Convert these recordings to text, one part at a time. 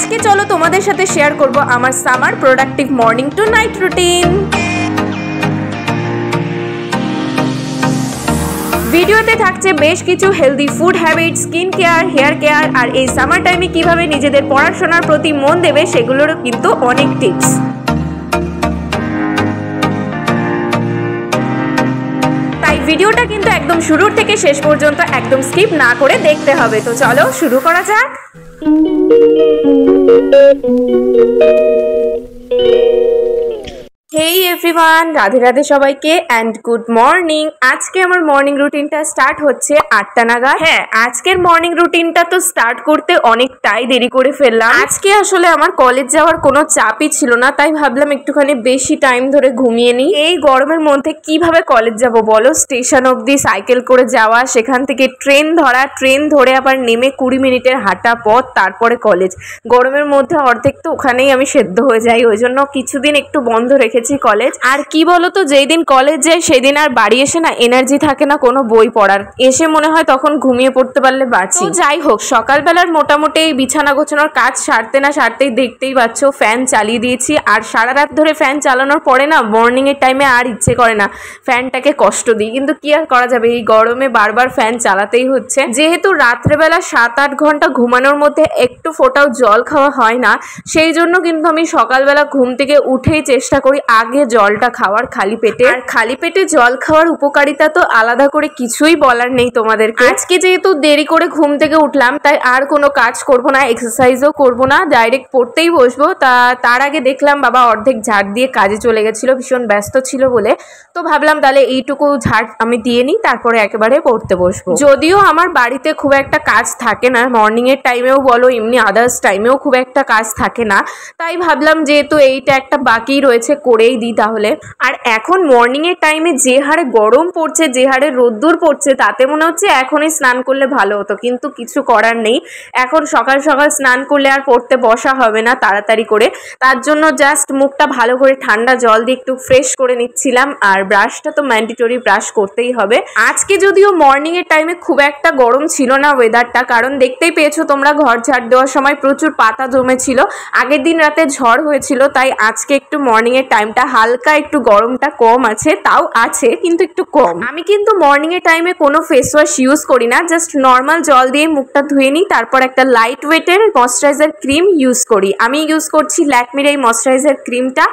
আজকে চলো তোমাদের সাথে শেয়ার করব আমার summer productive morning to night routine. ভিডিওতে থাকছে বেশ কিছু healthy food habit, skin care, hair care আর এই সামার টাইমে কিভাবে নিজেদের পড়াশোনার প্রতি মন দেবে সেগুলোরও কিন্তু অনেক টিপস। তাই ভিডিওটা কিন্তু একদম শুরুর থেকে শেষ পর্যন্ত একদম স্কিপ না করে দেখতে হবে। তো চলো শুরু করা যাক। হেই এভরিওয়ান, রাধে রাধে সবাইকে অ্যান্ড গুড মর্নিং। আজকে আমার মর্নিং রুটিনটা স্টার্ট হচ্ছে 8টা নাগাদ। হ্যাঁ, আজকের মর্নিং রুটিনটা তো স্টার্ট করতে অনেকটাই দেরি করে ফেললাম। আজকে আসলে আমার কলেজ যাওয়ার কোনো চাপই ছিল না, তাই ভাবলাম একটুখানি বেশি টাইম ধরে ঘুমিয়ে নিই। এই গরমের মধ্যে কিভাবে কলেজ যাব বলো? স্টেশন অবধি সাইকেল করে যাওয়া, সেখান থেকে ট্রেন ধরা, ট্রেন ধরে আবার নেমে 20 মিনিটের হাঁটা পথ, তারপরে কলেজ। গরমের মধ্যে অর্ধেক তো ওখানেই আমি সেদ্ধ হয়ে যাই, ওই জন্য কিছুদিন একটু বন্ধ রেখে কলেজ। আর কি বলতো, যেই দিন কলেজ যাই সেদিন আর বাড়ি এসে না এনার্জি থাকে না কোনো বই পড়ার, এসে মনে হয় তখন ঘুমিয়ে পড়তে পারলে বাঁচি। যাই হোক, সকালবেলার মোটামুটি বিছানা গোছানোর কাজ সারতে না সারতেই দেখতেই পাচ্ছ ফ্যান চালিয়ে দিয়েছি। আর সারা রাত ধরে ফ্যান চালানোর পরে না মর্নিং এর টাইমে আর ইচ্ছে করে না ফ্যানটাকে কষ্ট দিই, কিন্তু কি আর করা যাবে, এই গরমে বারবার ফ্যান চালাতেই হচ্ছে। যেহেতু রাত্রেবেলা 7-8 ঘন্টা ঘুমানোর মধ্যে একটু ফোঁটাও জল খাওয়া হয় না, সেই জন্য কিন্তু আমি সকালবেলা ঘুম থেকে উঠেই চেষ্টা করি আগে জলটা খাওয়ার খালি পেটে। আর খালি পেটে জল খাওয়ার উপকারিতা তো আলাদা করে কিছুই বলার নেই তোমাদেরকে। আজকে যেহেতু দেরি করে ঘুম থেকে উঠলাম, তাই আর কোনো কাজ করব না, এক্সারসাইজও করব না, ডাইরেক্ট পড়তেই বসবো। তার আগে দেখলাম বাবা অর্ধেক ঝাড় দিয়ে কাজে চলে গেছিলো, ভীষণ ব্যস্ত ছিল বলে। তো ভাবলাম তাহলে এইটুকু ঝাড় আমি দিয়ে নিই, তারপরে একেবারে পড়তে বসবো। যদিও আমার বাড়িতে খুব একটা কাজ থাকে না, মর্নিং এর টাইমেও বলো এমনি আদার্স টাইমেও খুব একটা কাজ থাকে না, তাই ভাবলাম যেহেতু এইটা একটা বাকি রয়েছে করেই দিই তাহলে। আর এখন মর্নিং এর টাইমে যে হারে গরম পড়ছে, যে হারে রোদ্দুর পড়ছে, তাতে মনে হচ্ছে এখনই স্নান করলে ভালো হতো, কিন্তু কিছু করার নেই। এখন সকাল সকাল স্নান করলে আর পড়তে বসা হবে না তাড়াতাড়ি করে, তার জন্য জাস্ট মুখটা ভালো করে ঠান্ডা জল দিয়ে একটু ফ্রেশ করে নিচ্ছিলাম। আর ব্রাশটা তো ম্যান্ডেটরি, ব্রাশ করতেই হবে। আজকে যদিও মর্নিং এর টাইমে খুব একটা গরম ছিল না ওয়েদারটা, কারণ দেখতেই পেয়েছো তোমরা ঘর ঝাড় দেওয়ার সময় প্রচুর পাতা জমেছিল, আগের দিন রাতে ঝড় হয়েছিল, তাই আজকে একটু মর্নিং এর টাইমটা হালকা একটু গরমটা কম আছে, তাও আছে কিন্তু একটু কম। আমি কিন্তু মর্নিং এর টাইমে কোনো ফেস ওয়াশ ইউজ করি না, জাস্ট নর্মাল জল দিয়ে মুখটা ধুয়ে নিই, তারপর একটা লাইট ওয়েটের ময়শ্চারাইজার ক্রিম ইউজ করি। আমি ইউজ করছি ল্যাকমির এই ময়শ্চারাইজার ক্রিমটা।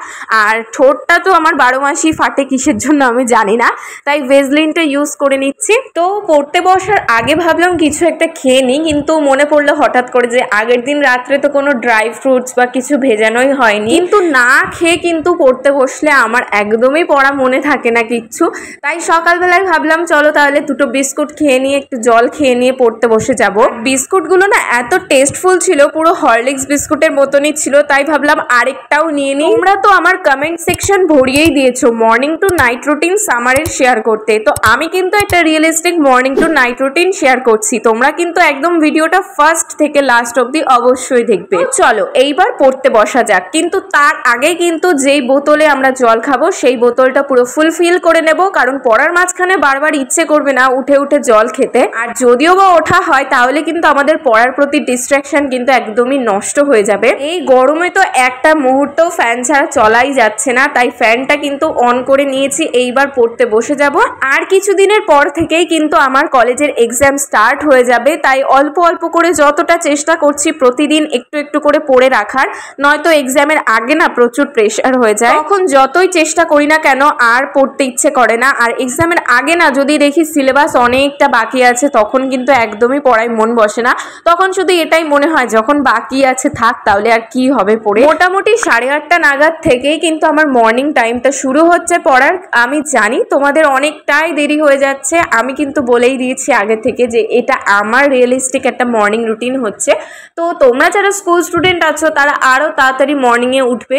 আর ঠোঁটটা তো আমার 12 মাসই ফাটে, কিসের জন্য আমি জানি না, তাই ভেজলিনটা ইউজ করে নিচ্ছি। তো পড়তে বসার আগে ভাবলাম কিছু একটা খেয়ে নিই, কিন্তু মনে পড়লো হঠাৎ করে যে আগের দিন রাত্রে তো কোনো ড্রাই ফ্রুটস বা কিছু ভেজানোই হয়নি, কিন্তু না খেয়ে কিন্তু পড়তে বসলে আমার একদমই পড়া মনে থাকে না কিচ্ছু। তাই সকালবেলায় ভাবলাম চলো তাহলে 2টো বিস্কুট খেয়ে নিয়ে একটু জল খেয়ে নিয়ে পড়তে বসে যাব। বিস্কুটগুলো না এত টেস্টফুল ছিল, পুরো হরলিক্স বিস্কুটের মতনই ছিল, তাই ভাবলাম আরেকটাও নিয়ে নিই। তোমরা তো আমার কমেন্ট সেকশন ভরিয়েই দিয়েছো মর্নিং টু নাইট রুটিন সামারের শেয়ার করতে, তো আমি কিন্তু একটা realistic morning to night routine share করছি। তোমরা কিন্তু একদম ভিডিওটা ফার্স্ট থেকে লাস্ট অব্দি অবশ্যই দেখবে। চলো এইবার পড়তে বসা যাক, কিন্তু তার আগে কিন্তু যেই বোতলে আমরা জল খাবো সেই বোতলটা পুরো ফুলফিল করে নেব, কারণ পড়ার মাঝখানে বারবার ইচ্ছে করবে না উঠে উঠে জল খেতে। আর যদিও বা ওঠা হয় তাহলে কিন্তু আমাদের পড়ার প্রতি ডিস্ট্রাকশন কিন্তু একদমই নষ্ট হয়ে যাবে। এই গরমে তো একটা মুহূর্ত ফ্যান ছাড়া চলাই যাচ্ছে না, তাই ফ্যানটা কিন্তু অন করে নিয়েছি। এইবার পড়তে বসে যাব। আর কিছুদিনের পর থেকেই কিন্তু আমার কলেজের এক্সাম স্টার্ট হয়ে যাবে, তাই অল্প অল্প করে যতটা চেষ্টা করছি প্রতিদিন একটু একটু করে পড়ে রাখার, নয়তো এক্সামের আগে না প্রচুর প্রেশার হয়ে যায়। তখন যতই চেষ্টা করি না কেন আর পড়তে ইচ্ছে করে না। আর এক্সামের আগে না যদি দেখি সিলেবাস অনেকটা বাকি আছে, তখন কিন্তু একদমই পড়ায় মন বসে না, তখন শুধু এটাই মনে হয় যখন বাকি আছে থাক, তাহলে আর কি হবে পড়ে। মোটামুটি 8:30 নাগাদ থেকেই কিন্তু আমার মর্নিং টাইমটা শুরু হচ্ছে পড়ার। আমি জানি তোমাদের অনেকটাই দেরি হয়ে যাচ্ছে, আমি কিন্তু বলেই দিয়েছি আগে থেকে যে এটা আমার রিয়েলিস্টিক একটা মর্নিং রুটিন হচ্ছে। তো তোমরা যারা স্কুল স্টুডেন্ট আছো তারা আরও তাড়াতাড়ি মর্নিংয়ে উঠবে।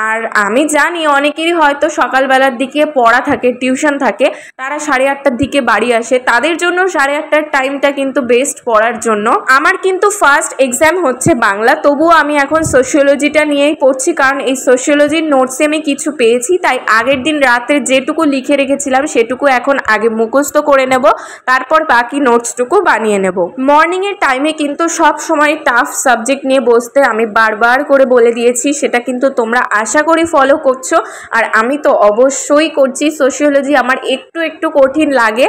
আর আমি জানি অনেকেই অনেকেরই হয়তো সকালবেলার দিকে পড়া থাকে, টিউশন থাকে, তারা 8:30টার দিকে বাড়ি আসে, তাদের জন্য 8:30টার টাইমটা কিন্তু বেস্ট পড়ার জন্য। আমার কিন্তু ফার্স্ট এক্সাম হচ্ছে বাংলা, তবুও আমি এখন সোশিওলজিটা নিয়েই পড়ছি, কারণ এই সোশিওলজির নোটসে আমি কিছু পেয়েছি, তাই আগের দিন রাতে যেটুকু লিখে রেখেছিলাম সেটুকু এখন আগে মুখস্থ করে নেব, তারপর বাকি নোটসটুকু বানিয়ে নেব। মর্নিংয়ের টাইমে কিন্তু সব সময় টাফ সাবজেক্ট নিয়ে বসতে আমি বারবার করে বলে দিয়েছি, সেটা কিন্তু তোমরা আশা করি ফলো করছো, আর আমি তো অবশ্যই করছি। সোশিওলজি আমার একটু একটু কঠিন লাগে,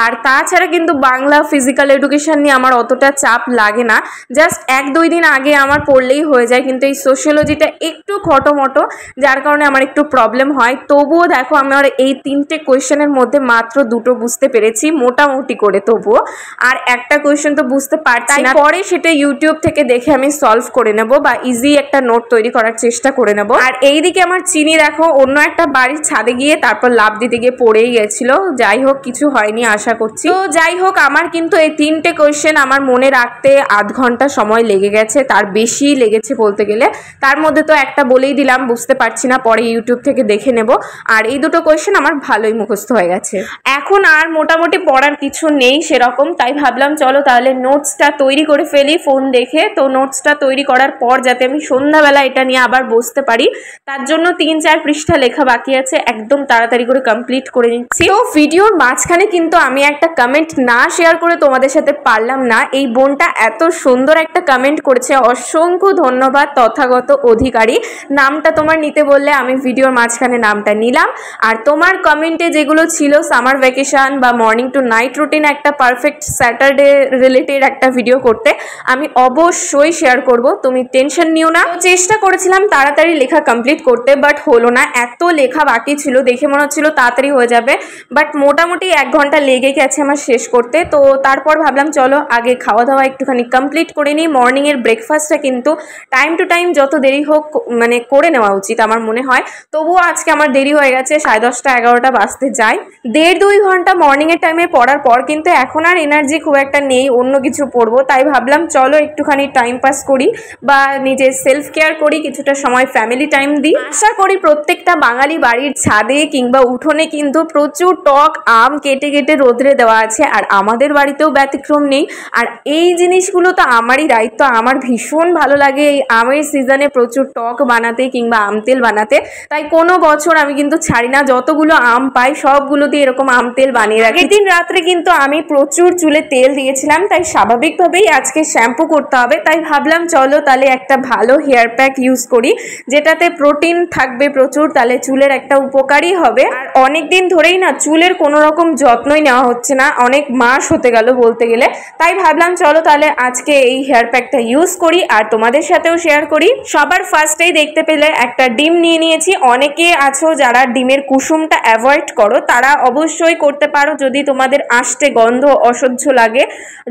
আর তাছাড়া কিন্তু বাংলা ফিজিক্যাল এডুকেশন নিয়ে আমার অতটা চাপ লাগে না, জাস্ট 1-2 দিন আগে আমার পড়লেই হয়ে যায়। কিন্তু এই সোশিওলজিটা একটু খটোমটো, যার কারণে আমার একটু প্রবলেম হয়। তবুও দেখো আমার এই 3টে কোয়েশ্চেনের মধ্যে মাত্র 2টো বুঝতে পেরেছি মোটামুটি করে, তবুও আর একটা কোয়েশ্চেন তো বুঝতে পারছি না, পরে সেটা ইউটিউব থেকে দেখে আমি সলভ করে নেব বা ইজি একটা নোট তৈরি করার চেষ্টা করে নেব। আর এইদিকে আমার চিনি দেখো অন্য একটা বাড়ির ছাদে গিয়ে তারপর লাফ দিতে গিয়ে পড়েই গেছিল, যাই হোক কিছু হয়নি আশা করছি। তো যাই হোক আমার কিন্তু এই 3টে কোয়েশ্চেন আমার মনে রাখতে আধ ঘন্টা সময় লেগে গেছে, তার বেশি লেগেছে বলতে গেলে। তার মধ্যে তো একটা বলেই দিলাম বুঝতে পারছি না, পরে ইউটিউব থেকে দেখে নেব। আর এই দুটো কোয়েশ্চেন আমার ভালোই মুখস্থ হয়ে গেছে, এখন আর মোটামুটি পড়ার কিছু নেই সেরকম, তাই ভাবলাম চলো তাহলে নোটসটা তৈরি করে ফেলি ফোন দেখে। তো নোটসটা তৈরি করার পর যাতে আমি সন্ধ্যাবেলা এটা নিয়ে আবার বসতে পারি, তার জন্য 3-4 পৃষ্ঠা লেখা বাকি আছে, একদম তাড়াতাড়ি করে কমপ্লিট করে নিচ্ছি। তো ভিডিওর মাঝখানে কিন্তু আমি একটা কমেন্ট না শেয়ার করে তোমাদের সাথে পারলাম না। এই বোনটা এত সুন্দর একটা কমেন্ট করেছে, অসংখ্য ধন্যবাদ তথাগত অধিকারী। নামটা তোমার নিতে বললে আমি ভিডিওর মাঝখানে নামটা নিলাম। আর তোমার কমেন্টে যেগুলো ছিল সামার ভ্যাকেশন বা মর্নিং টু নাইট রুটিন, একটা পারফেক্ট স্যাটারডে রিলেটেড একটা ভিডিও করতে, আমি অবশ্যই শেয়ার করব, তুমি টেনশন নিও না। চেষ্টা করেছিলাম তাড়াতাড়ি লেখা কমপ্লিট করতে, বাট হলো না, এত লেখা বাকি ছিল, দেখে মনে হচ্ছিল তাড়াতাড়ি হয়ে যাবে, বাট মোটামুটি 1 ঘন্টা লেগে গেছে আমার শেষ করতে। তো তারপর ভাবলাম চলো আগে খাওয়া দাওয়া একটুখানি কমপ্লিট করে নিই। মর্নিংয়ের ব্রেকফাস্টটা কিন্তু টাইম টু টাইম যত দেরি হোক মানে করে নেওয়া উচিত আমার মনে হয়, তবুও আজকে আমার দেরি হয়ে গেছে, 10:30 11টা বাজতে যায়। 1.5-2 ঘন্টা মর্নিংয়ের টাইমে পড়ার পর কিন্তু এখন আর এনার্জি খুব একটা নেই অন্য কিছু পড়বো, তাই ভাবলাম চলো একটুখানি টাইম পাস করি বা নিজের সেলফ কেয়ার করি, কিছুটা সময় ফ্যামিলি টাইম দিই। আশা করি প্রত্যেকটা বাঙালি বাড়ির ছাদে কিংবা উঠোনে কিন্তু প্রচুর টক আম কেটে কেটে রোদ্রে দেওয়া আছে, আর আমাদের বাড়িতেও ব্যতিক্রম নেই। আর এই জিনিসগুলো তো আমারই দায়িত্ব, আমার ভীষণ ভালো লাগে এই আমের সিজনে প্রচুর টক বানাতে কিংবা আম তেল বানাতে, তাই কোনো বছর আমি কিন্তু ছাড়ি না, যতগুলো আম পাই সবগুলো দিয়ে এরকম আম তেল বানিয়ে রাখি। একদিন রাত্রে কিন্তু আমি প্রচুর চুলে তেল দিয়েছিলাম, তাই স্বাভাবিকভাবেই আজকে শ্যাম্পু করতে হবে, তাই ভাবলাম চলো তাহলে একটা ভালো হেয়ার প্যাক ইউজ করি, যেটাতে প্রোটিন থাকবে প্রচুর, তাহলে চুলের একটা উপকারই হবে। আর অনেক দিন ধরেই না চুলের কোনো রকম যত্নই নেওয়া হচ্ছে না, অনেক মাস হতে গেল বলতে গেলে, তাই ভাবলাম চলো তাহলে আজকে এই হেয়ার প্যাকটা ইউজ করি আর তোমাদের সাথেও শেয়ার করি। সবার ফার্স্টেই দেখতে পেলে একটা ডিম নিয়ে নিয়েছি। অনেকে আছো যারা ডিমের কুসুমটা অ্যাভয়েড করো, তারা অবশ্যই করতে পারো যদি তোমাদের আষ্টে গন্ধ অসহ্য লাগে,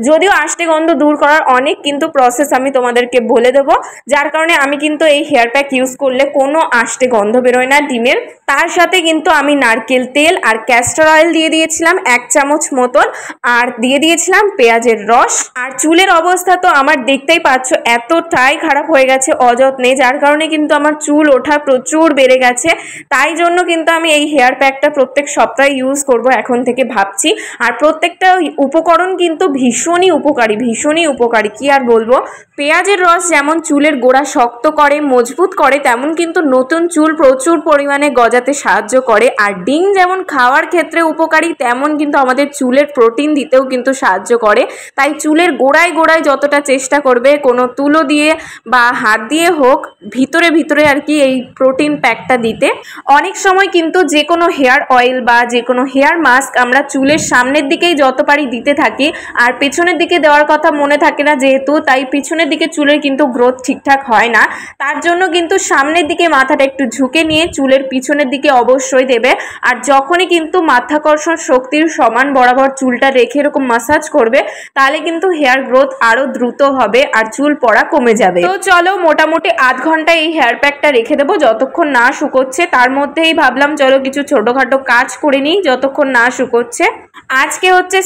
যদিও আষ্টে গন্ধ দূর করার অনেক কিন্তু প্রসেস আমি তোমাদেরকে বলে দেবো, যার কারণে আমি কিন্তু এই হেয়ার প্যাক ইউজ করলে কোনো আষ্টে গন্ধ বেরোয় না ডিমের। তার সাথে কিন্তু আমি নারকেল তেল আর ক্যাস্টর অয়েল দিয়ে দিয়েছিলাম 1 চামচ মতন, আর দিয়ে দিয়েছিলাম পেঁয়াজের রস। আর চুলের অবস্থা তো আমার দেখতেই পাচ্ছ এতটাই খারাপ হয়ে গেছে অযত্নে, যার কারণে কিন্তু আমার চুল ওঠা প্রচুর বেড়ে গেছে, তাই জন্য কিন্তু আমি এই হেয়ার প্যাকটা প্রত্যেক সপ্তাহে ইউজ করব এখন থেকে ভাবছি। আর প্রত্যেকটা উপকরণ কিন্তু ভীষণই উপকারী, কি আর বলবো। পেঁয়াজের রস যেমন চুলের গোড়া শক্ত করে মজবুত করে, তেমন কিন্তু নতুন চুল প্রচুর পরিমাণে গজাতে সাহায্য করে। আর ডিম যেমন খাওয়ার ক্ষেত্রে উপকারী, তেমন কিন্তু আমাদের চুলের প্রোটিন দিতেও কিন্তু সাহায্য করে, তাই চুলের গোড়ায় যতটা চেষ্টা করবে কোনো তুলো দিয়ে বা হাত দিয়ে হোক ভিতরে আর কি এই প্রোটিন প্যাকটা দিতে। অনেক সময় কিন্তু যে কোনো হেয়ার অয়েল বা যে কোনো হেয়ার মাস্ক আমরা চুলের সামনের দিকেই যত পারি দিতে থাকি, আর পেছনের দিকে দেওয়ার কথা মনে থাকে না যেহেতু, তাই পিছনের দিকে চুলের কিন্তু গ্রোথ ঠিকঠাক হয় না। তার জন্য কিন্তু সামনের দিকে মাথাটা একটু ঝুঁকে নিয়ে চুলের পিছনের দিকে অবশ্যই দেবে। আর যখনই কিন্তু মাধ্যাকর্ষণ শক্তির সমান বরাবর চুলটা রেখে এরকম মাসাজ করবে, তাহলে কিন্তু হেয়ার গ্রোথ আরো দ্রুত হবে আর চুল পড়া কমে যাবে। তো চলো মোটামুটি আধ ঘন্টা এই হেয়ার প্যাকটা রেখে দেবো যতক্ষণ না শুকোচ্ছে। তার মধ্যেই ভাবলাম চলো কিছু ছোটখাটো কাজ করে নিই যতক্ষণ না শুকোচ্ছে। আজকে হচ্ছে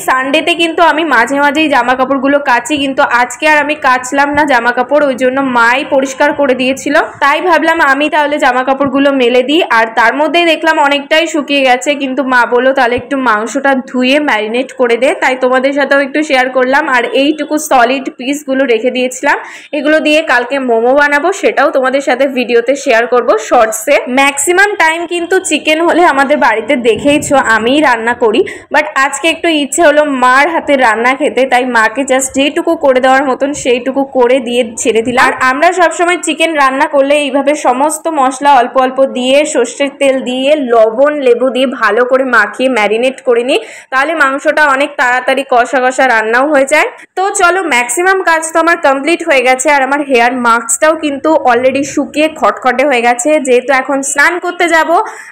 সানডেতে কিন্তু আমি মাঝে মাঝেই জামা কাপড়গুলো কাচি, কিন্তু আজকে আর আমি কাচলাম না জামা কাপড়, ওই জন্য মাই পরিষ্কার করে দিয়েছিল। তাই ভাবলাম আমি তাহলে জামা কাপড়গুলো মেলে দিই। আর তার মধ্যেই দেখলাম অনেকটাই শুকিয়ে গেছে, কিন্তু মা বললো তাহলে একটু মাংসটা ধুয়ে ম্যারিনেট করে দে, তাই তোমাদের সাথেও একটু শেয়ার করলাম। আর এইটুকু সলিড পিসগুলো রেখে দিয়েছিলাম, এগুলো দিয়ে কালকে মোমো বানাবো, সেটাও তোমাদের সাথে ভিডিওতে শেয়ার করব শর্টসে। ম্যাক্সিমাম টাইম কিন্তু চিকেন হলে আমাদের বাড়িতে দেখেইছো আমিই রান্না করি, বাট আজকে একটু ইচ্ছে হলো মার হাতে রান্না খেতে, তাই মাকে জাস্ট যেটুকু করে দেওয়ার মতন সেইটুকু করে দিয়ে ছেড়ে দিলাম। আর আমরা সবসময় চিকেন রান্না করলে এইভাবে সমস্ত মশলা অল্প অল্প দিয়ে সর্ষের তেল দিয়ে লবণ লেবু দিয়ে ভালো করে মাখিয়ে ম্যারিনেট করে নিই, তাহলে মাংসটা অনেক তাড়াতাড়ি কষা কষা রান্নাও হয়ে যায়। তো চলো, ম্যাক্সিমাম কাজ তো আমার কমপ্লিট হয়ে গেছে। আর আমার হেয়ার মাস্কটাও কিন্তু অলরেডি শুকিয়ে খটখটে হয়ে গেছে, যেহেতু এখন স্নান করতে যাব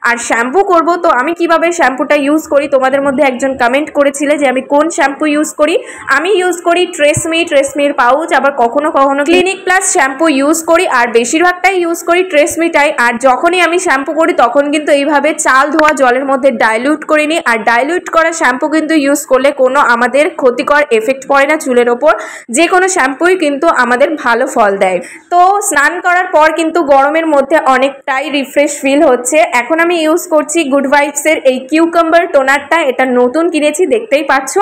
আর শ্যাম্পু করব। তো আমি কিভাবে শ্যাম্পুটা ইউজ করি, তোমাদের মধ্যে একজন কমেন্ট করেছিলে যে আমি কোন শ্যাম্পু ইউজ করি। আমি ইউজ করি ট্রেসমির পাউচ, আবার কখনো কখনো ক্লিনিক প্লাস শ্যাম্পু ইউজ করি, আর বেশিরভাগটাই ইউজ করি ট্রেসমিটাই। আর যখনই আমি শ্যাম্পু করি তখন কিন্তু এইভাবে চাল ধোয়া জলের মধ্যে ডাইলিউট করে নিই। আর ডাইলিউট করা শ্যাম্পু কিন্তু ইউজ করলে কোনো আমাদের ক্ষতিকর এফেক্ট পড়ে না চুলের ওপর, যে কোনো শ্যাম্পুই কিন্তু আমাদের ভালো ফল দেয়। তো স্নান করার পর কিন্তু গরমের মধ্যে অনেকটাই রিফ্রেশ ফিল হচ্ছে। এখন আমি ইউজ করছি গুড ভাইবসের এই কিউকাম্বার টোনারটা, এটা নতুন কিনেছি দেখতেই পাচ্ছ।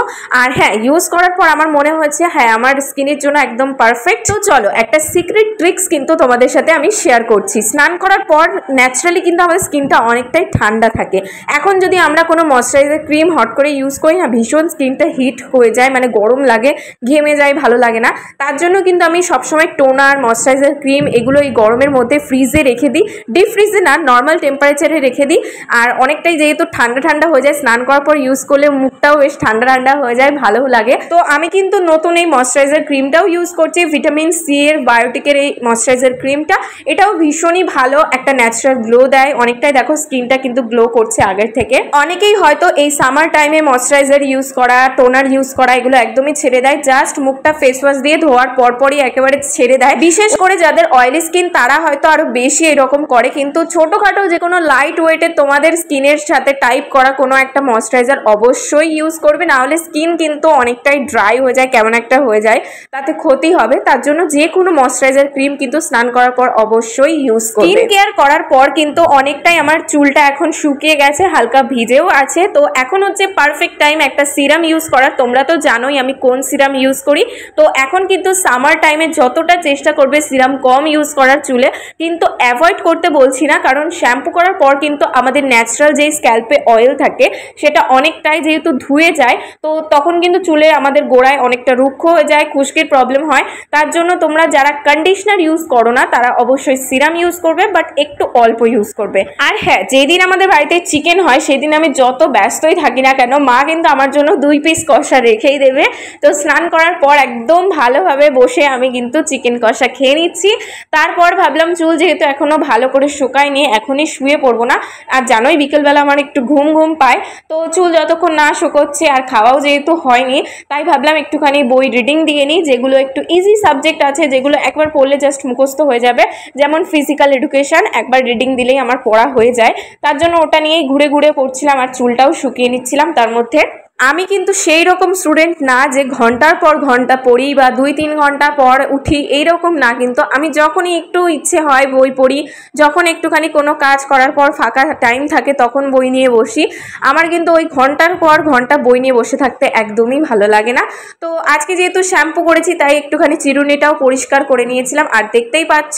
আর হ্যাঁ, ইউজ করার পর আমার মনে হচ্ছে হ্যাঁ আমার স্কিনের জন্য একদম পারফেক্ট। তো চলো, একটা সিক্রেট ট্রিক্স কিন্তু তোমাদের সাথে আমি শেয়ার করছি। স্নান করার পর ন্যাচারালি কিন্তু আমাদের স্কিনটা অনেকটাই ঠান্ডা থাকে। এখন যদি আমরা কোনো ময়শ্চারাইজার ক্রিম হট করে ইউজ করি না, ভীষণ স্কিনটা হিট হয়ে যায়, মানে গরম লাগে, ঘেমে যায়, ভালো লাগে না। তার জন্য কিন্তু আমি সবসময় টোনার ময়শ্চারাইজার ক্রিম এগুলো এই গরমের মধ্যে ফ্রিজে রেখে দিই, ডিপ ফ্রিজে না, নর্মাল টেম্পারেচারে রেখে দিই। আর অনেকটাই যেহেতু ঠান্ডা ঠান্ডা হয়ে যায়, স্নান করার পর ইউজ করলে মুখটাও বেশ ঠান্ডা ঠান্ডা হয়ে যায়, ভালো লাগে। তো আমি কিন্তু নতুন এই ময়শ্চারাইজার ক্রিমটাও ইউজ করছি, ভিটামিন সি এর বায়োটিকের এই ময়শ্চারাইজার ক্রিমটা। এটাও ভীষণই ভালো, একটা ন্যাচারাল গ্লো দেয় অনেকটাই। দেখো স্কিনটা কিন্তু গ্লো করছে আগের থেকে। অনেকেই হয়তো এই সামার টাইমে ময়শ্চারাইজার ইউজ করা, টোনার ইউজ করা এগুলো একদমই ছেড়ে দেয়, জাস্ট মুখটা ফেস ওয়াশ দিয়ে ধোয়ার পরপরই একেবারে ছেড়ে দেয়। বিশেষ করে যাদের অয়েলি স্কিন তারা হয়তো আরো বেশি এরকম করে, কিন্তু ছোটখাটো যে কোনো লাইট ওয়েটের তোমাদের স্কিনের সাথে টাইপ করা কোনো একটা ময়শ্চারাইজার অবশ্যই ইউজ করবে, না হলে স্কিন কিন্তু অনেকটাই ড্রাই হয়ে যায়, কেমন একটা হয়ে যায়, তাতে ক্ষতি হবে। তার জন্য যে কোনো ময়শ্চারাইজার ক্রিম কিন্তু স্নান করার পর অবশ্যই ইউজ করবে। স্কিন কেয়ার করার পর কিন্তু অনেকটাই আমার চুলটা এখন শুকিয়ে গেছে, হালকা ভিজেও আছে। তো এখন হচ্ছে পারফেক্ট টাইম একটা সিরাম ইউজ করার। তোমরা তো জানোই আমি কোন সিরাম ইউজ করি। তো এখন কিন্তু সামার টাইমে যতটা চেষ্টা করবে সিরাম কম ইউজ করার চুলে, কিন্তু অ্যাভয়েড করতে বলছি না, কারণ শ্যাম্পু করার পর কিন্তু আমাদের ন্যাচারাল যেই স্ক্যাল্পে অয়েল থাকে সেটা অনেকটাই যেহেতু ধুয়ে যায়, তো তখন কিন্তু চুলে আমাদের গোড়ায় অনেকটা রুক্ষ হয়ে যায়, খুশকির প্রবলেম হয়। তার জন্য তোমরা যারা কন্ডিশনার ইউজ করো না তারা অবশ্যই সিরাম ইউজ করবে, বাট একটু অল্প ইউজ করবে। আর হ্যাঁ, যেদিন আমাদের বাড়িতে চিকেন হয় সেদিন আমি যত ব্যস্তই থাকি না কেন, মা কিন্তু আমার জন্য 2 পিস কষা রেখেই দেবে। তো স্নান করার পর একদম ভালোভাবে বসে আমি কিন্তু চিকেন কষা খেয়ে নিচ্ছি। তারপর ভাবলাম চুল যেহেতু এখনো ভালো করে শুকায়নি, এখনই শুয়ে পড়বো না। আর জানোই বিকেলবেলা আমার একটু ঘুম ঘুম পায়, তো চুল যতক্ষণ না শুকোচ্ছে আর খাওয়াও যেহেতু হয়নি, তাই ভাবলাম একটুখানি বই রিডিং দিয়ে নিই, যেগুলো একটু ইজি সাবজেক্ট আছে, যেগুলো একবার পড়লে জাস্ট মুখস্থ হয়ে যাবে। যেমন ফিজিক্যাল এডুকেশন, একবার রিডিং দিলেই আমার পড়া হয়ে যায়। তার জন্য ওটা নিয়েই ঘুরে ঘুরে পড়ছিলাম আর চুলটাও শুকিয়ে নিচ্ছিলাম তার মধ্যে। আমি কিন্তু সেই রকম স্টুডেন্ট না যে ঘন্টার পর ঘন্টা পড়ি বা 2-3 ঘন্টা পর উঠি, এইরকম না। কিন্তু আমি যখনই একটু ইচ্ছে হয় বই পড়ি, যখন একটুখানি কোনো কাজ করার পর ফাঁকা টাইম থাকে তখন বই নিয়ে বসি। আমার কিন্তু ওই ঘন্টার পর ঘন্টা বই নিয়ে বসে থাকতে একদমই ভালো লাগে না। তো আজকে যেহেতু শ্যাম্পু করেছি তাই একটুখানি চিরুনিটাও পরিষ্কার করে নিয়েছিলাম। আর দেখতেই পাচ্ছ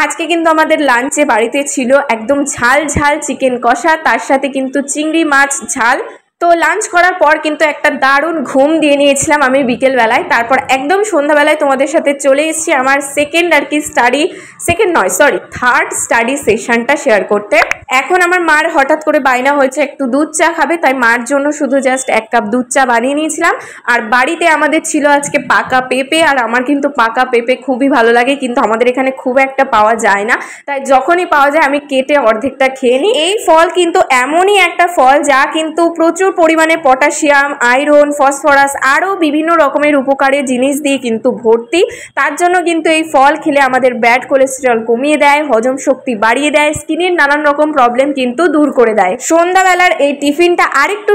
আজকে কিন্তু আমাদের লাঞ্চে বাড়িতে ছিল একদম ঝাল ঝাল চিকেন কষা, তার সাথে কিন্তু চিংড়ি মাছ ঝাল। তো লাঞ্চ করার পর কিন্তু একটা দারুণ ঘুম দিয়ে নিয়েছিলাম আমি বিকেলবেলায়। তারপর একদম সন্ধ্যাবেলায় তোমাদের সাথে চলে এসেছি আমার থার্ড স্টাডি সেশনটা শেয়ার করতে। এখন আমার মার হঠাৎ করে বায়না হয়েছে একটু দুধ চা খাবে, তাই মার জন্য শুধু জাস্ট 1 কাপ দুধ চা বানিয়ে নিয়েছিলাম। আর বাড়িতে আমাদের ছিল আজকে পাকা পেঁপে, আর আমার কিন্তু পাকা পেঁপে খুবই ভালো লাগে, কিন্তু আমাদের এখানে খুব একটা পাওয়া যায় না, তাই যখনই পাওয়া যায় আমি কেটে অর্ধেকটা খেয়ে নিই। এই ফল কিন্তু এমনই একটা ফল যা কিন্তু প্রচুর পরিমাণে পটাশিয়াম, আয়রন, ফসফরাস আরও বিভিন্ন রকমের উপকারী জিনিস দিয়ে কিন্তু ভর্তি। তার জন্য কিন্তু এই ফল খেলে আমাদের ব্যাড কোলেস্টেরল কমিয়ে দেয়, হজম শক্তি বাড়িয়ে দেয়, স্কিনের নানান রকম প্রবলেম কিন্তু দূর করে দেয়। সন্ধ্যাবেলার এই টিফিনটা আরেকটু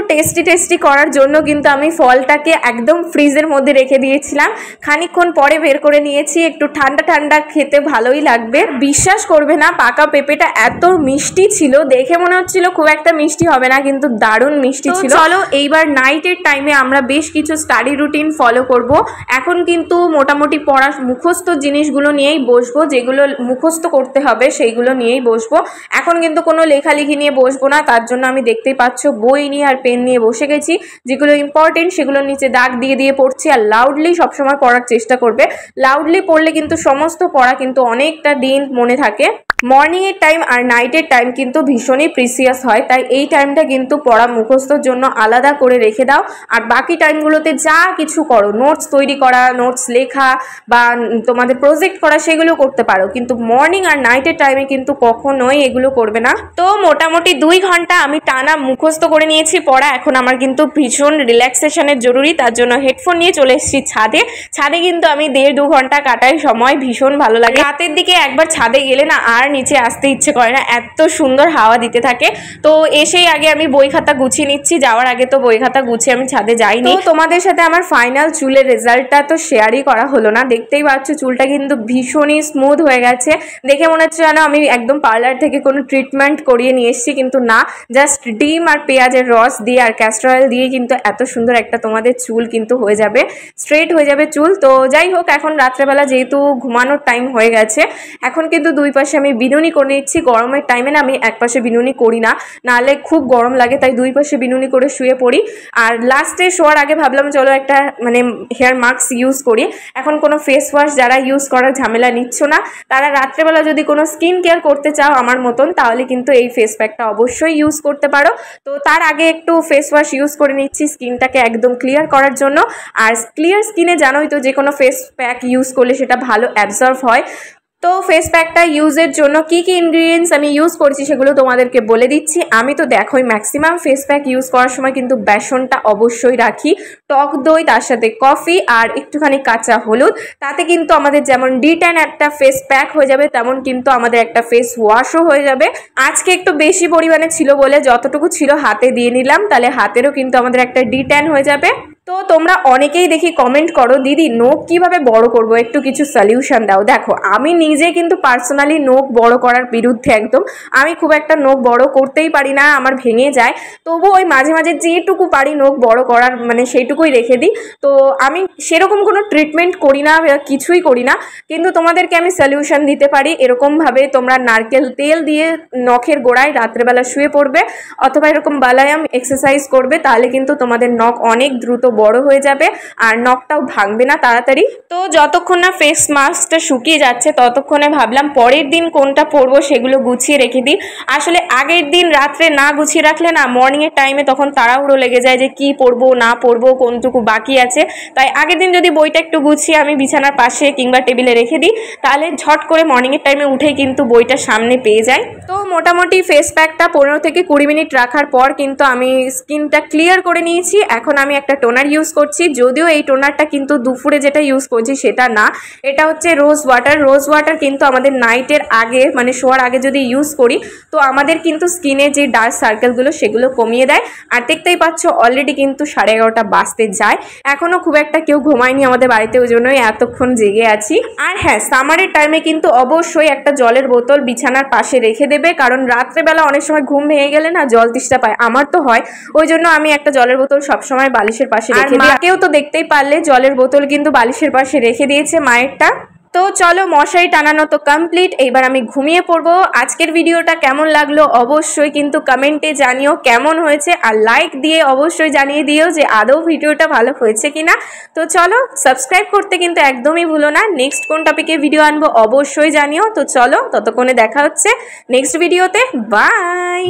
টেস্টি করার জন্য কিন্তু আমি ফলটাকে একদম ফ্রিজের মধ্যে রেখে দিয়েছিলাম, খানিকক্ষণ পরে বের করে নিয়েছি। একটু ঠান্ডা খেতে ভালোই লাগবে। বিশ্বাস করবে না, পাকা পেঁপেটা এত মিষ্টি ছিল, দেখে মনে হচ্ছিল খুব একটা মিষ্টি হবে না, কিন্তু দারুণ মিষ্টি ছিল। চলো এইবার নাইটের টাইমে আমরা বেশ কিছু স্টাডি রুটিন ফলো করব। এখন কিন্তু মোটামুটি পড়া মুখস্থ জিনিসগুলো নিয়েই বসবো, যেগুলো মুখস্থ করতে হবে সেইগুলো নিয়েই বসবো। এখন কিন্তু কোনো লেখালেখি নিয়ে বসবো না, তার জন্য আমি দেখতেই পাচ্ছ বই নিয়ে আর পেন নিয়ে বসে গেছি। যেগুলো ইম্পর্টেন্ট সেগুলোর নিচে দাগ দিয়ে পড়ছি। আর লাউডলি সবসময় পড়ার চেষ্টা করবে, লাউডলি পড়লে কিন্তু সমস্ত পড়া কিন্তু অনেকটা দিন মনে থাকে। মর্নিংয়ের টাইম আর নাইটের টাইম কিন্তু ভীষণই প্রিসিয়াস হয়, তাই এই টাইমটা কিন্তু পড়া মুখস্থর জন্য আলাদা করে রেখে দাও। আর বাকি টাইমগুলোতে যা কিছু করো, নোটস তৈরি করা, নোটস লেখা বা তোমাদের প্রজেক্ট করা, সেগুলো করতে পারো, কিন্তু মর্নিং আর নাইটের টাইমে কিন্তু কখনোই এগুলো করবে না। তো মোটামুটি 2 ঘন্টা আমি টানা মুখস্থ করে নিয়েছি পড়া। এখন আমার কিন্তু ভীষণ রিল্যাক্সেশনের জরুরি, তার জন্য হেডফোন নিয়ে চলে এসেছি ছাদে। ছাদে কিন্তু আমি 1.5-2 ঘন্টা কাটাই, সময় ভীষণ ভালো লাগে। রাতের দিকে একবার ছাদে গেলে না আর নিচে আসতে ইচ্ছে করে না, এত সুন্দর হাওয়া দিতে থাকে। তো এসেই আগে আমি বই খাতা গুছিয়ে নিচ্ছি, যাওয়ার আগে তো বই খাতা গুছিয়ে আমি ছাদে যাইনি। তো তোমাদের সাথে আমার ফাইনাল চুলের রেজাল্টটা তো শেয়ারই করা হলো না। দেখতেই পাচ্ছ চুলটা কিন্তু ভীষণই স্মুথ হয়ে গেছে, দেখে মনে হচ্ছে যেন আমি একদম পার্লার থেকে কোনো ট্রিটমেন্ট করিয়ে নিয়ে এসেছি, কিন্তু না, জাস্ট ডিম আর পেঁয়াজের রস দিয়ে আর ক্যাস্টর অয়েল দিয়ে কিন্তু এত সুন্দর একটা তোমাদের চুল কিন্তু হয়ে যাবে, স্ট্রেট হয়ে যাবে চুল। তো যাই হোক, এখন রাত্রেবেলা যেহেতু ঘুমানোর টাইম হয়ে গেছে, এখন কিন্তু 2 পাশে আমি বিনুনি করে নিচ্ছি। গরমের টাইমে না আমি এক পাশে বিনুনি করি না, নাহলে খুব গরম লাগে, তাই 2 পাশে বিনুনি করে শুয়ে পড়ি। আর লাস্টে শোয়ার আগে ভাবলাম চলো একটা হেয়ার মাস্ক ইউজ করি। এখন কোনো ফেস ওয়াশ যারা ইউজ করার ঝামেলা নিচ্ছ না, তারা রাত্রেবেলা যদি কোনো স্কিন কেয়ার করতে চাও আমার মতন, তাহলে কিন্তু এই ফেস প্যাকটা অবশ্যই ইউজ করতে পারো। তো তার আগে একটু ফেস ওয়াশ ইউজ করে নিচ্ছি স্কিনটাকে একদম ক্লিয়ার করার জন্য। আর ক্লিয়ার স্কিনে জানোই তো যে কোনো ফেস প্যাক ইউজ করলে সেটা ভালো অ্যাবজর্ব হয়। তো ফেস প্যাকটা ইউজের জন্য কি ইনগ্রিডিয়েন্টস আমি ইউজ করছি সেগুলো তোমাদেরকে বলে দিচ্ছি। আমি তো দেখোই ম্যাক্সিমাম ফেস প্যাক ইউজ করার সময় কিন্তু বেসনটা অবশ্যই রাখি, টক দই, তার সাথে কফি আর একটুখানি কাঁচা হলুদ। তাতে কিন্তু আমাদের যেমন D10 একটা ফেস প্যাক হয়ে যাবে, তেমন কিন্তু আমাদের একটা ফেস ওয়াশও হয়ে যাবে। আজকে একটু বেশি পরিমাণে ছিল বলে যতটুকু ছিল হাতে দিয়ে নিলাম, তাহলে হাতেরও কিন্তু আমাদের একটা D10 হয়ে যাবে। তো তোমরা অনেকেই দেখি কমেন্ট করো, দিদি নোখ কিভাবে বড় করব, একটু কিছু সলিউশন দাও। দেখো আমি নিজে কিন্তু পার্সোনালি নোখ বড় করার বিরুদ্ধে একদম। আমি খুব একটা নোখ বড় করতেই পারি না, আমার ভেঙে যায়। তবু ওই মাঝে মাঝে যেটুকু পারি নোখ বড় করার সেইটুকুই রেখে দিই। তো আমি সেরকম কোনো ট্রিটমেন্ট করি না, কিছুই করি না, কিন্তু তোমাদেরকে আমি সলিউশন দিতে পারি। এরকমভাবে তোমরা নারকেল তেল দিয়ে নখের গোড়ায় রাত্রেবেলা শুয়ে পড়বে, অথবা এরকম বালায়াম এক্সারসাইজ করবে, তাহলে কিন্তু তোমাদের নখ অনেক দ্রুত বড় হয়ে যাবে আর নখটাও ভাঙবে না তাড়াতাড়ি। তো যতক্ষণ না ফেস মাস্কটা শুকিয়ে যাচ্ছে ততক্ষণে ভাবলাম পরের দিন কোনটা পরবো সেগুলো গুছিয়ে রেখে দিই। আসলে আগের দিন রাত্রে না গুছিয়ে রাখলে না মর্নিংয়ের টাইমে তখন তাড়াহুড়ো লেগে যায় যে কি পরবো না পরবো, কোনটুকু বাকি আছে। তাই আগের দিন যদি বইটা একটু গুছিয়ে আমি বিছানার পাশে কিংবা টেবিলে রেখে দিই, তাহলে ঝট করে মর্নিংয়ের টাইমে উঠেই কিন্তু বইটা সামনে পেয়ে যায়। তো মোটামুটি ফেস প্যাকটা 15 থেকে 20 মিনিট রাখার পর কিন্তু আমি স্কিনটা ক্লিয়ার করে নিয়েছি। এখন আমি একটা টোনার ইউজ করছি, যদিও এই টোনারটা কিন্তু দুপুরে যেটা ইউজ করছি সেটা না, এটা হচ্ছে রোজ ওয়াটার। রোজ ওয়াটার কিন্তু আমাদের নাইটের আগে শোয়ার আগে যদি ইউজ করি তো আমাদের কিন্তু স্কিনে যে ডার্ক সার্কেলগুলো সেগুলো কমিয়ে দেয়। আর দেখতেই পাচ্ছ অলরেডি কিন্তু 11:30 বাজতে যায়, এখনও খুব একটা কেউ ঘুমায়নি আমাদের বাড়িতে, ওই জন্যই এতক্ষণ জেগে আছি। আর হ্যাঁ, সামারের টাইমে কিন্তু অবশ্যই একটা জলের বোতল বিছানার পাশে রেখে দেবে, কারণ রাত্রেবেলা অনেক সময় ঘুম ভেঙে গেলে না জল তেষ্টা পায়, আমার তো হয়, ওই জন্য আমি একটা জলের বোতল সবসময় বালিশের পাশে রেখে দিই। মাকেও তো দেখতেই পারলে জলের বোতল কিন্তু বালিশের পাশে রেখে দিয়েছে মায়েরটা। তো চলো মশারি টানানো তো কমপ্লিট, এইবার আমি ঘুমিয়ে পড়বো। আজকের ভিডিওটা কেমন লাগলো অবশ্যই কিন্তু কমেন্টে জানিও কেমন হয়েছে, আর লাইক দিয়ে অবশ্যই জানিয়ে দিও যে আদৌ ভিডিওটা ভালো হয়েছে কিনা। তো চলো সাবস্ক্রাইব করতে কিন্তু একদমই ভুলো না। নেক্সট কোন টপিকে ভিডিও আনবো অবশ্যই জানিও। তো চলো ততক্ষণে দেখা হচ্ছে নেক্সট ভিডিওতে, বাই।